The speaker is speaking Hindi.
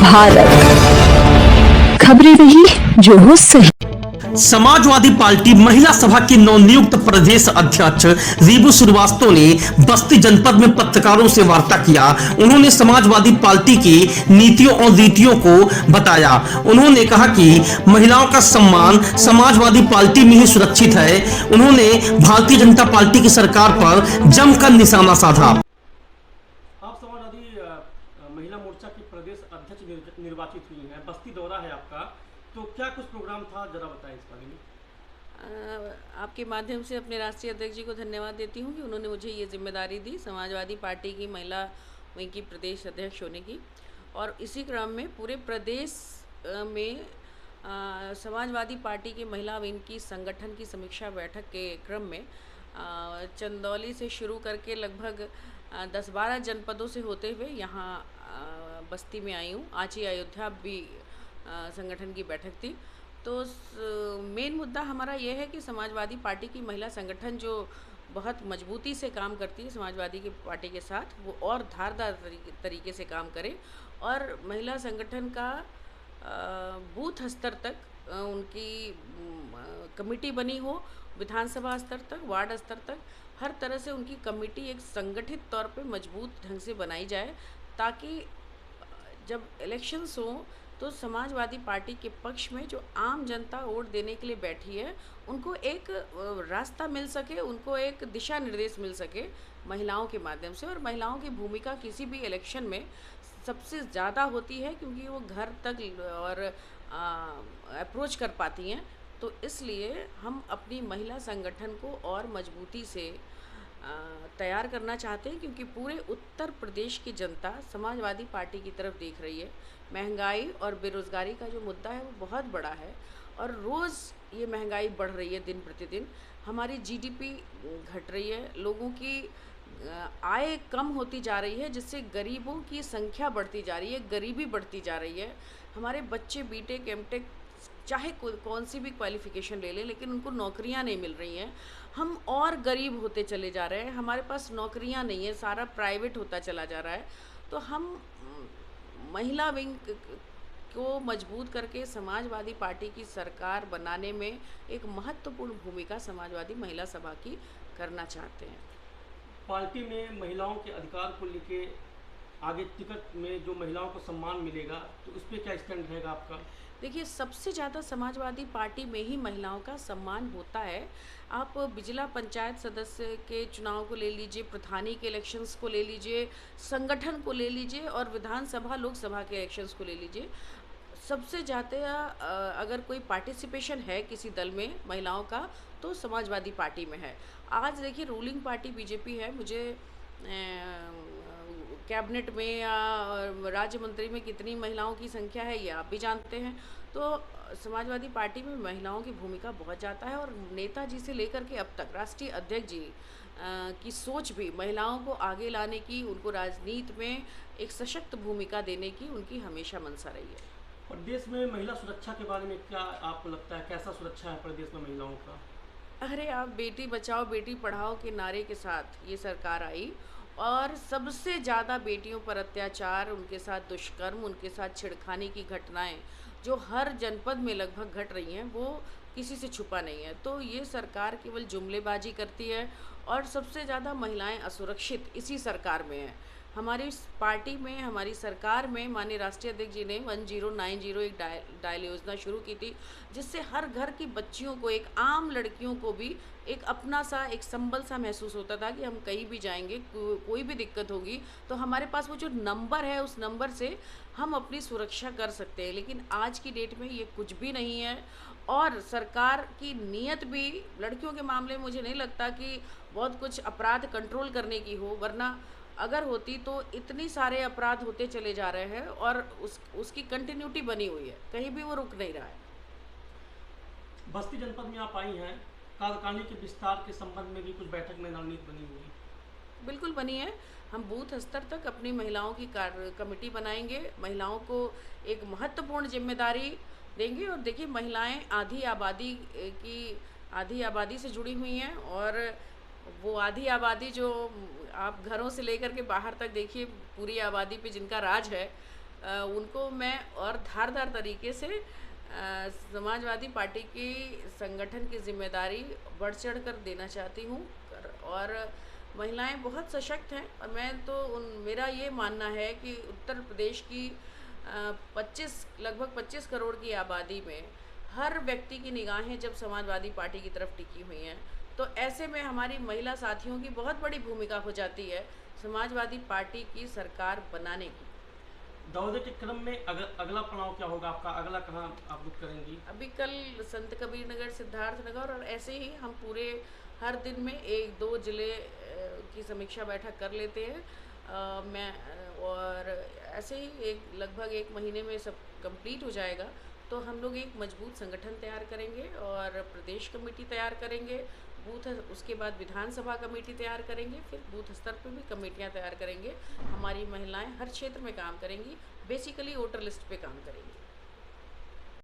भारत खबरें रही जो हो सही। समाजवादी पार्टी महिला सभा की नवनियुक्त प्रदेश अध्यक्ष रीबू श्रीवास्तव ने बस्ती जनपद में पत्रकारों से वार्ता किया। उन्होंने समाजवादी पार्टी की नीतियों और रीतियों को बताया। उन्होंने कहा कि महिलाओं का सम्मान समाजवादी पार्टी में ही सुरक्षित है। उन्होंने भारतीय जनता पार्टी की सरकार पर जमकर निशाना साधा। आप समाजवादी महिला मोर्चा की प्रदेश अध्यक्ष निर्वाचित हुई हैं, बस्ती दौरा है आपका, तो क्या कुछ प्रोग्राम था, जरा बताएं इस बारे में। आपके माध्यम से अपने राष्ट्रीय अध्यक्ष जी को धन्यवाद देती हूँ कि उन्होंने मुझे ये जिम्मेदारी दी समाजवादी पार्टी की महिला विंग की प्रदेश अध्यक्ष होने की। और इसी क्रम में पूरे प्रदेश में समाजवादी पार्टी की महिला विंग की संगठन की समीक्षा बैठक के क्रम में चंदौली से शुरू करके लगभग 10-12 जनपदों से होते हुए यहाँ बस्ती में आई हूँ। आज ही अयोध्या भी संगठन की बैठक थी। तो मेन मुद्दा हमारा यह है कि समाजवादी पार्टी की महिला संगठन जो बहुत मजबूती से काम करती है समाजवादी की पार्टी के साथ, वो और धारदार तरीके से काम करे और महिला संगठन का बूथ स्तर तक उनकी कमेटी बनी हो, विधानसभा स्तर तक, वार्ड स्तर तक, हर तरह से उनकी कमेटी एक संगठित तौर पे मजबूत ढंग से बनाई जाए, ताकि जब इलेक्शंस हों तो समाजवादी पार्टी के पक्ष में जो आम जनता वोट देने के लिए बैठी है उनको एक रास्ता मिल सके, उनको एक दिशा निर्देश मिल सके महिलाओं के माध्यम से। और महिलाओं की भूमिका किसी भी इलेक्शन में सबसे ज़्यादा होती है, क्योंकि वो घर तक और अप्रोच कर पाती हैं। तो इसलिए हम अपनी महिला संगठन को और मजबूती से तैयार करना चाहते हैं, क्योंकि पूरे उत्तर प्रदेश की जनता समाजवादी पार्टी की तरफ देख रही है। महंगाई और बेरोज़गारी का जो मुद्दा है वो बहुत बड़ा है और रोज़ ये महंगाई बढ़ रही है दिन प्रतिदिन। हमारी जीडीपी घट रही है, लोगों की आय कम होती जा रही है, जिससे गरीबों की संख्या बढ़ती जा रही है, गरीबी बढ़ती जा रही है। हमारे बच्चे बीटेक एमटेक चाहे कौन सी भी क्वालिफ़िकेशन ले लें, लेकिन उनको नौकरियां नहीं मिल रही हैं। हम और गरीब होते चले जा रहे हैं, हमारे पास नौकरियां नहीं है, सारा प्राइवेट होता चला जा रहा है। तो हम महिला विंग को मजबूत करके समाजवादी पार्टी की सरकार बनाने में एक महत्वपूर्ण भूमिका समाजवादी महिला सभा की करना चाहते हैं। पार्टी में महिलाओं के अधिकार को लेके आगे टिकट में जो महिलाओं को सम्मान मिलेगा, तो उस पर क्या स्टैंड रहेगा आपका? देखिए, सबसे ज़्यादा समाजवादी पार्टी में ही महिलाओं का सम्मान होता है। आप जिला पंचायत सदस्य के चुनाव को ले लीजिए, प्रधानी के इलेक्शंस को ले लीजिए, संगठन को ले लीजिए और विधानसभा लोकसभा के इलेक्शंस को ले लीजिए। सबसे ज़्यादा अगर कोई पार्टिसिपेशन है किसी दल में महिलाओं का, तो समाजवादी पार्टी में है। आज देखिए, रूलिंग पार्टी बीजेपी है। मुझे कैबिनेट में या राज्य मंत्री में कितनी महिलाओं की संख्या है ये आप भी जानते हैं। तो समाजवादी पार्टी में महिलाओं की भूमिका बहुत ज़्यादा है और नेताजी से लेकर के अब तक राष्ट्रीय अध्यक्ष जी की सोच भी महिलाओं को आगे लाने की, उनको राजनीति में एक सशक्त भूमिका देने की उनकी हमेशा मंशा रही है। प्रदेश में महिला सुरक्षा के बारे में क्या आपको लगता है, कैसा सुरक्षा है प्रदेश में महिलाओं का? अरे, आप बेटी बचाओ बेटी पढ़ाओ के नारे के साथ ये सरकार आई और सबसे ज़्यादा बेटियों पर अत्याचार, उनके साथ दुष्कर्म, उनके साथ छेड़खानी की घटनाएं जो हर जनपद में लगभग घट रही हैं, वो किसी से छुपा नहीं है। तो ये सरकार केवल जुमलेबाजी करती है और सबसे ज़्यादा महिलाएं असुरक्षित इसी सरकार में हैं। हमारी पार्टी में, हमारी सरकार में माननीय राष्ट्रीय अध्यक्ष जी ने 1090 एक डायल योजना शुरू की थी, जिससे हर घर की बच्चियों को, एक आम लड़कियों को भी एक अपना सा, एक संबल सा महसूस होता था कि हम कहीं भी जाएंगे, कोई भी दिक्कत होगी तो हमारे पास वो जो नंबर है, उस नंबर से हम अपनी सुरक्षा कर सकते हैं। लेकिन आज की डेट में ये कुछ भी नहीं है और सरकार की नीयत भी लड़कियों के मामले में मुझे नहीं लगता कि बहुत कुछ अपराध कंट्रोल करने की हो, वरना अगर होती तो इतनी सारे अपराध होते चले जा रहे हैं और उसकी कंटिन्यूटी बनी हुई है, कहीं भी वो रुक नहीं रहा है। बस्ती जनपद में आप आई हैं, कार्यकारिणी के विस्तार के संबंध में भी कुछ बैठक में रणनीति बनी हुई है? बिल्कुल बनी है। हम बूथ स्तर तक अपनी महिलाओं की कमेटी बनाएंगे, महिलाओं को एक महत्वपूर्ण जिम्मेदारी देंगे। और देखिए, महिलाएं आधी आबादी से जुड़ी हुई हैं और वो आधी आबादी जो आप घरों से लेकर के बाहर तक देखिए, पूरी आबादी पे जिनका राज है, उनको मैं और धारदार तरीके से समाजवादी पार्टी की संगठन की जिम्मेदारी बढ़ चढ़ कर देना चाहती हूँ। और महिलाएं बहुत सशक्त हैं और मैं तो मेरा ये मानना है कि उत्तर प्रदेश की 25 लगभग 25 करोड़ की आबादी में हर व्यक्ति की निगाहें जब समाजवादी पार्टी की तरफ टिकी हुई हैं, तो ऐसे में हमारी महिला साथियों की बहुत बड़ी भूमिका हो जाती है समाजवादी पार्टी की सरकार बनाने की। दौरे के क्रम में अगला पड़ाव क्या होगा आपका? अगला कहाँ आप बुक करेंगी? अभी कल संत कबीर नगर, सिद्धार्थ नगर और ऐसे ही हम पूरे हर दिन में 1-2 ज़िले की समीक्षा बैठक कर लेते हैं। और ऐसे ही लगभग 1 महीने में सब कंप्लीट हो जाएगा, तो हम लोग एक मजबूत संगठन तैयार करेंगे और प्रदेश कमेटी तैयार करेंगे, उसके बाद विधानसभा कमेटी तैयार करेंगे, फिर बूथ स्तर पर भी कमेटियां तैयार करेंगे। हमारी महिलाएं हर क्षेत्र में काम करेंगी, बेसिकली वोटर लिस्ट पे काम करेंगी।